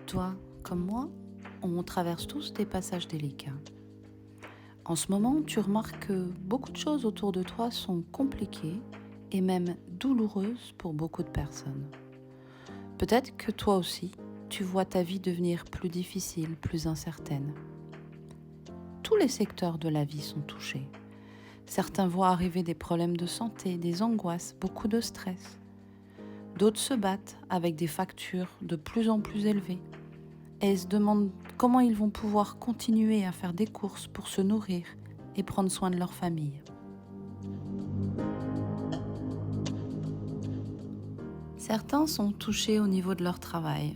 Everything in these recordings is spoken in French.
Toi, comme moi, on traverse tous des passages délicats. En ce moment, tu remarques que beaucoup de choses autour de toi sont compliquées et même douloureuses pour beaucoup de personnes. Peut-être que toi aussi, tu vois ta vie devenir plus difficile, plus incertaine. Tous les secteurs de la vie sont touchés. Certains voient arriver des problèmes de santé, des angoisses, beaucoup de stress. D'autres se battent avec des factures de plus en plus élevées et se demandent comment ils vont pouvoir continuer à faire des courses pour se nourrir et prendre soin de leur famille. Certains sont touchés au niveau de leur travail.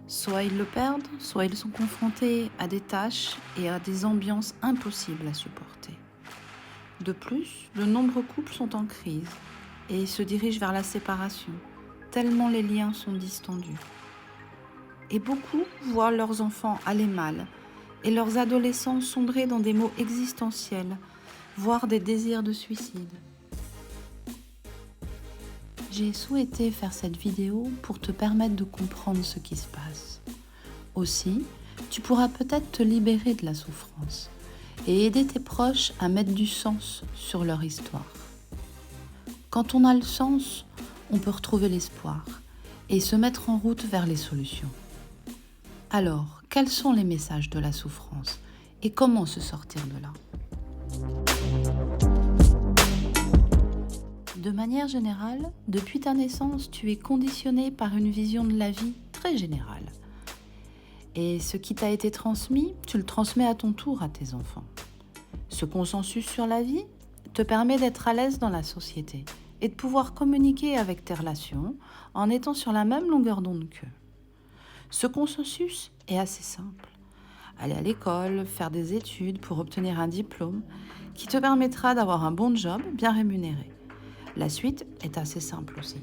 Soit ils le perdent, soit ils sont confrontés à des tâches et à des ambiances impossibles à supporter. De plus, de nombreux couples sont en crise et se dirigent vers la séparation, tellement les liens sont distendus. Et beaucoup voient leurs enfants aller mal et leurs adolescents sombrer dans des maux existentiels, voire des désirs de suicide. J'ai souhaité faire cette vidéo pour te permettre de comprendre ce qui se passe. Aussi, tu pourras peut-être te libérer de la souffrance et aider tes proches à mettre du sens sur leur histoire. Quand on a le sens, on peut retrouver l'espoir et se mettre en route vers les solutions. Alors, quels sont les messages de la souffrance et comment se sortir de là ? De manière générale, depuis ta naissance, tu es conditionné par une vision de la vie très générale. Et ce qui t'a été transmis, tu le transmets à ton tour à tes enfants. Ce consensus sur la vie te permet d'être à l'aise dans la société et de pouvoir communiquer avec tes relations en étant sur la même longueur d'onde qu'eux. Ce consensus est assez simple. Aller à l'école, faire des études pour obtenir un diplôme qui te permettra d'avoir un bon job bien rémunéré. La suite est assez simple aussi.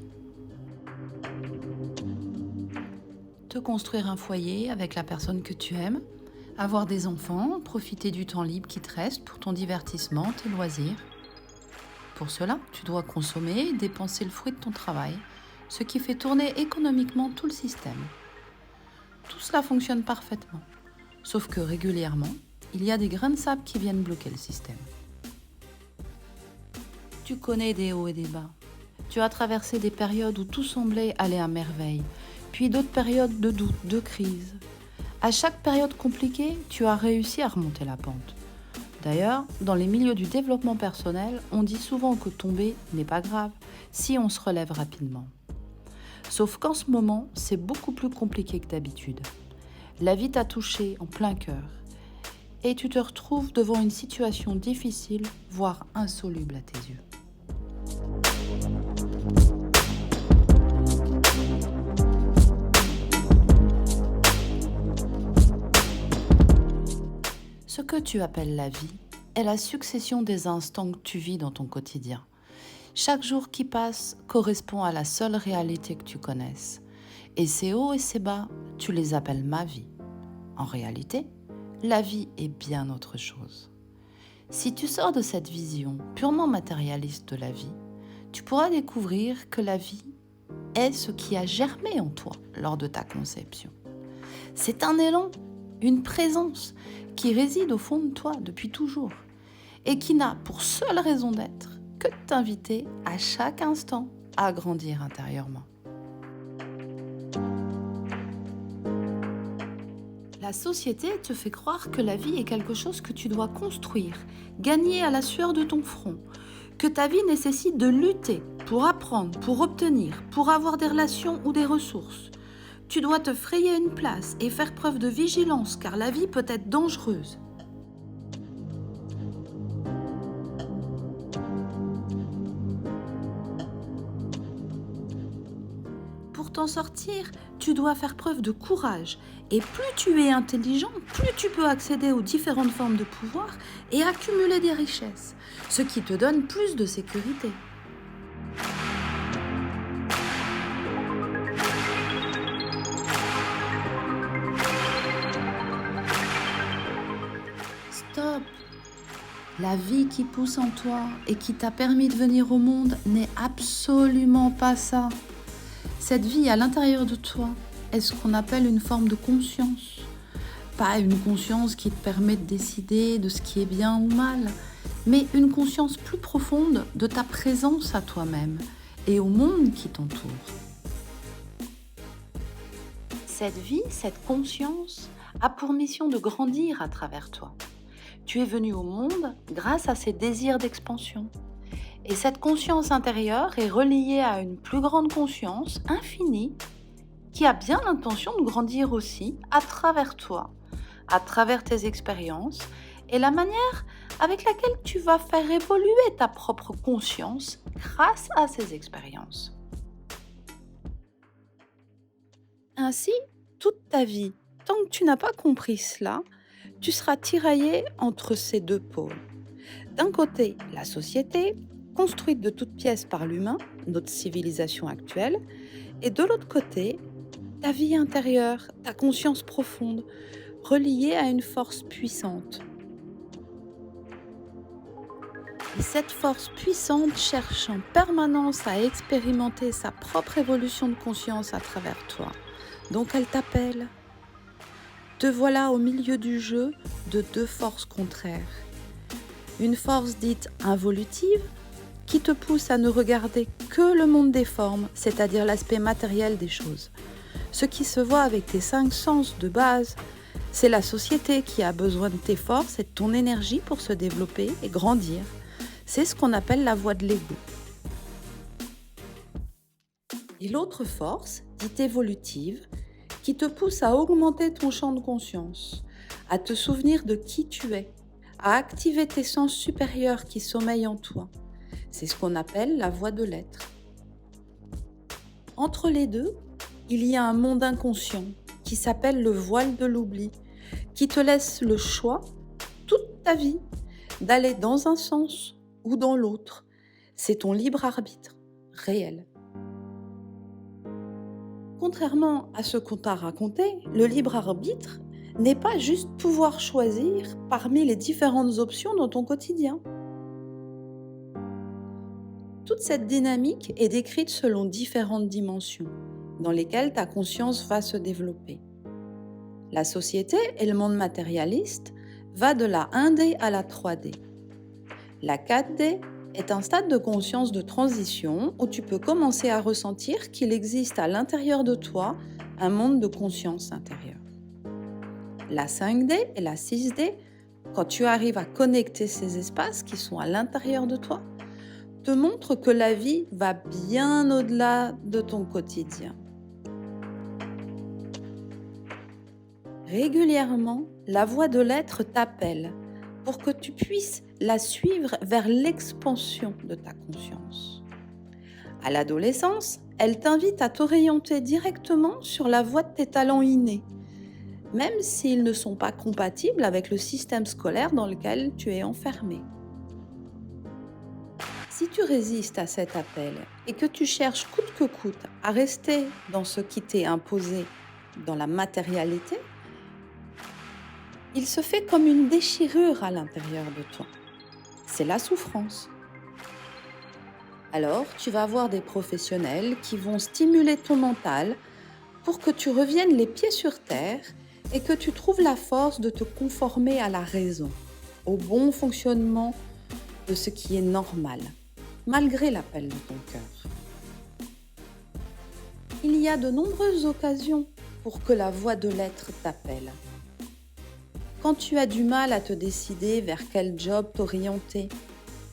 Te construire un foyer avec la personne que tu aimes, avoir des enfants, profiter du temps libre qui te reste pour ton divertissement, tes loisirs. Pour cela, tu dois consommer et dépenser le fruit de ton travail, ce qui fait tourner économiquement tout le système. Tout cela fonctionne parfaitement, sauf que régulièrement, il y a des grains de sable qui viennent bloquer le système. Tu connais des hauts et des bas. Tu as traversé des périodes où tout semblait aller à merveille, puis d'autres périodes de doute, de crise. À chaque période compliquée, tu as réussi à remonter la pente. D'ailleurs, dans les milieux du développement personnel, on dit souvent que tomber n'est pas grave si on se relève rapidement. Sauf qu'en ce moment, c'est beaucoup plus compliqué que d'habitude. La vie t'a touché en plein cœur et tu te retrouves devant une situation difficile, voire insoluble à tes yeux. Ce que tu appelles la vie est la succession des instants que tu vis dans ton quotidien. Chaque jour qui passe correspond à la seule réalité que tu connaisses. Et ces hauts et ces bas, tu les appelles ma vie. En réalité, la vie est bien autre chose. Si tu sors de cette vision purement matérialiste de la vie, tu pourras découvrir que la vie est ce qui a germé en toi lors de ta conception. C'est un élan, une présence qui réside au fond de toi depuis toujours et qui n'a pour seule raison d'être que de t'inviter à chaque instant à grandir intérieurement. La société te fait croire que la vie est quelque chose que tu dois construire, gagner à la sueur de ton front, que ta vie nécessite de lutter pour apprendre, pour obtenir, pour avoir des relations ou des ressources. Tu dois te frayer une place et faire preuve de vigilance car la vie peut être dangereuse. Pour t'en sortir, tu dois faire preuve de courage. Et plus tu es intelligent, plus tu peux accéder aux différentes formes de pouvoir et accumuler des richesses, ce qui te donne plus de sécurité. Stop! La vie qui pousse en toi et qui t'a permis de venir au monde n'est absolument pas ça. Cette vie à l'intérieur de toi est ce qu'on appelle une forme de conscience. Pas une conscience qui te permet de décider de ce qui est bien ou mal, mais une conscience plus profonde de ta présence à toi-même et au monde qui t'entoure. Cette vie, cette conscience a pour mission de grandir à travers toi. Tu es venu au monde grâce à ces désirs d'expansion. Et cette conscience intérieure est reliée à une plus grande conscience infinie qui a bien l'intention de grandir aussi à travers toi, à travers tes expériences et la manière avec laquelle tu vas faire évoluer ta propre conscience grâce à ces expériences. Ainsi, toute ta vie, tant que tu n'as pas compris cela, tu seras tiraillé entre ces deux pôles. D'un côté, la société, construite de toutes pièces par l'humain, notre civilisation actuelle, et de l'autre côté, ta vie intérieure, ta conscience profonde, reliée à une force puissante. Et cette force puissante cherche en permanence à expérimenter sa propre évolution de conscience à travers toi. Donc elle t'appelle. Te voilà au milieu du jeu de deux forces contraires. Une force dite involutive, qui te pousse à ne regarder que le monde des formes, c'est-à-dire l'aspect matériel des choses. Ce qui se voit avec tes 5 sens de base, c'est la société qui a besoin de tes forces et de ton énergie pour se développer et grandir. C'est ce qu'on appelle la voie de l'ego. Et l'autre force, dite évolutive, qui te pousse à augmenter ton champ de conscience, à te souvenir de qui tu es, à activer tes sens supérieurs qui sommeillent en toi. C'est ce qu'on appelle la voie de l'être. Entre les deux, il y a un monde inconscient qui s'appelle le voile de l'oubli, qui te laisse le choix, toute ta vie, d'aller dans un sens ou dans l'autre. C'est ton libre arbitre réel. Contrairement à ce qu'on t'a raconté, le libre arbitre n'est pas juste pouvoir choisir parmi les différentes options dans ton quotidien. Toute cette dynamique est décrite selon différentes dimensions dans lesquelles ta conscience va se développer. La société et le monde matérialiste va de la 1D à la 3D. La 4D est un stade de conscience de transition où tu peux commencer à ressentir qu'il existe à l'intérieur de toi un monde de conscience intérieure. La 5D et la 6D, quand tu arrives à connecter ces espaces qui sont à l'intérieur de toi, te montrent que la vie va bien au-delà de ton quotidien. Régulièrement, la voie de l'être t'appelle pour que tu puisses la suivre vers l'expansion de ta conscience. À l'adolescence, elle t'invite à t'orienter directement sur la voie de tes talents innés, même s'ils ne sont pas compatibles avec le système scolaire dans lequel tu es enfermé. Si tu résistes à cet appel et que tu cherches coûte que coûte à rester dans ce qui t'est imposé, dans la matérialité, il se fait comme une déchirure à l'intérieur de toi. C'est la souffrance. Alors, tu vas avoir des professionnels qui vont stimuler ton mental pour que tu reviennes les pieds sur terre et que tu trouves la force de te conformer à la raison, au bon fonctionnement de ce qui est normal, malgré l'appel de ton cœur. Il y a de nombreuses occasions pour que la voie de l'être t'appelle. Quand tu as du mal à te décider vers quel job t'orienter,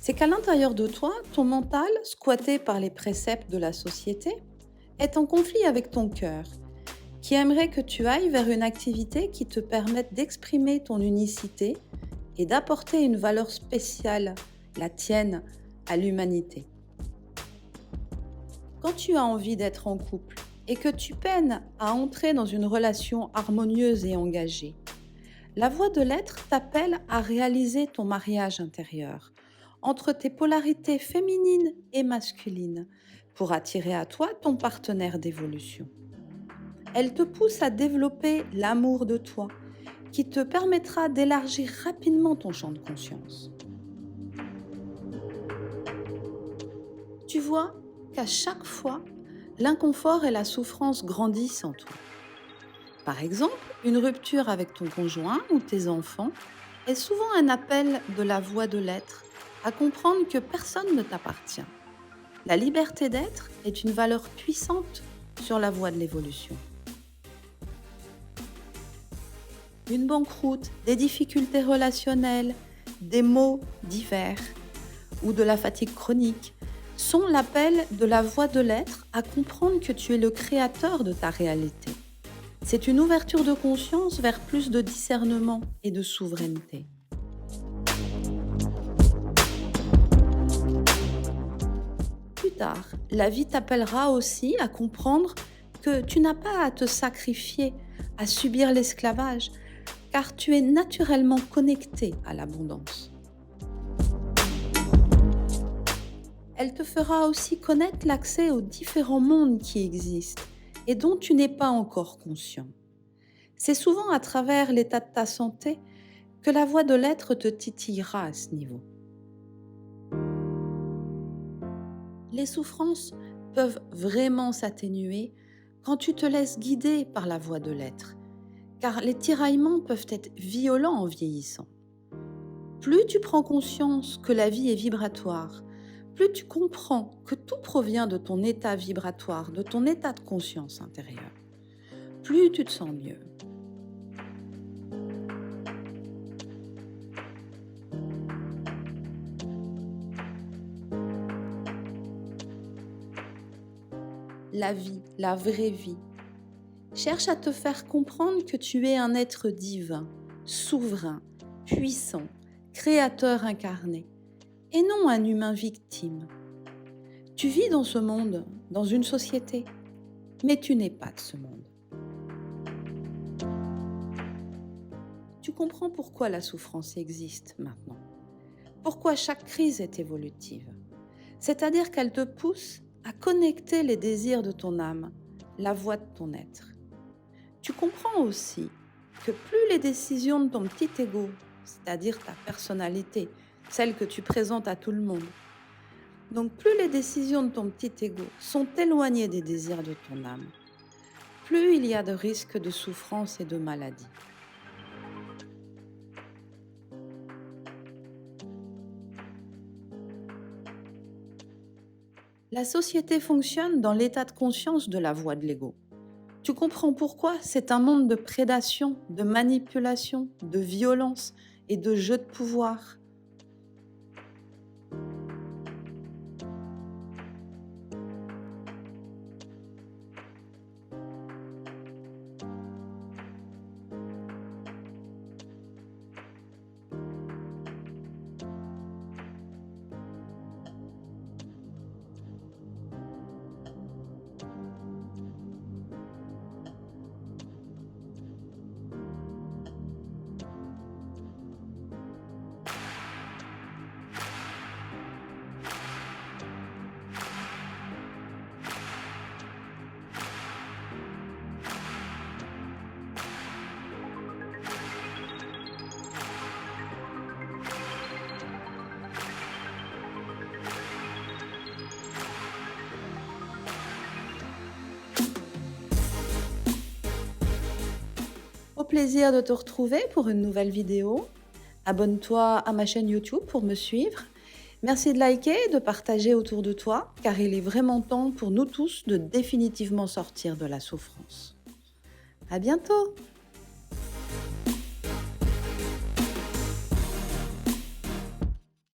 c'est qu'à l'intérieur de toi, ton mental, squatté par les préceptes de la société, est en conflit avec ton cœur, qui aimerait que tu ailles vers une activité qui te permette d'exprimer ton unicité et d'apporter une valeur spéciale, la tienne, à l'humanité. Quand tu as envie d'être en couple et que tu peines à entrer dans une relation harmonieuse et engagée, la voie de l'être t'appelle à réaliser ton mariage intérieur entre tes polarités féminines et masculines pour attirer à toi ton partenaire d'évolution. Elle te pousse à développer l'amour de toi qui te permettra d'élargir rapidement ton champ de conscience. Tu vois qu'à chaque fois, l'inconfort et la souffrance grandissent en toi. Par exemple, une rupture avec ton conjoint ou tes enfants est souvent un appel de la voie de l'être à comprendre que personne ne t'appartient. La liberté d'être est une valeur puissante sur la voie de l'évolution. Une banqueroute, des difficultés relationnelles, des maux divers ou de la fatigue chronique sont l'appel de la voie de l'être à comprendre que tu es le créateur de ta réalité. C'est une ouverture de conscience vers plus de discernement et de souveraineté. Plus tard, la vie t'appellera aussi à comprendre que tu n'as pas à te sacrifier, à subir l'esclavage, car tu es naturellement connecté à l'abondance. Elle te fera aussi connaître l'accès aux différents mondes qui existent et dont tu n'es pas encore conscient. C'est souvent à travers l'état de ta santé que la voie de l'être te titillera à ce niveau. Les souffrances peuvent vraiment s'atténuer quand tu te laisses guider par la voie de l'être, car les tiraillements peuvent être violents en vieillissant. Plus tu prends conscience que la vie est vibratoire, plus tu comprends que tout provient de ton état vibratoire, de ton état de conscience intérieure, plus tu te sens mieux. La vie, la vraie vie, cherche à te faire comprendre que tu es un être divin, souverain, puissant, créateur incarné, et non un humain victime. Tu vis dans ce monde, dans une société, mais tu n'es pas de ce monde. Tu comprends pourquoi la souffrance existe maintenant, pourquoi chaque crise est évolutive, c'est-à-dire qu'elle te pousse à connecter les désirs de ton âme, la voix de ton être. Tu comprends aussi que plus les décisions de ton petit ego, c'est-à-dire ta personnalité, celle que tu présentes à tout le monde, donc plus les décisions de ton petit ego sont éloignées des désirs de ton âme, plus il y a de risques de souffrance et de maladie. La société fonctionne dans l'état de conscience de la voie de l'ego. Tu comprends pourquoi c'est un monde de prédation, de manipulation, de violence et de jeu de pouvoir. Au plaisir de te retrouver pour une nouvelle vidéo. Abonne-toi à ma chaîne YouTube pour me suivre. Merci de liker et de partager autour de toi, car il est vraiment temps pour nous tous de définitivement sortir de la souffrance. À bientôt!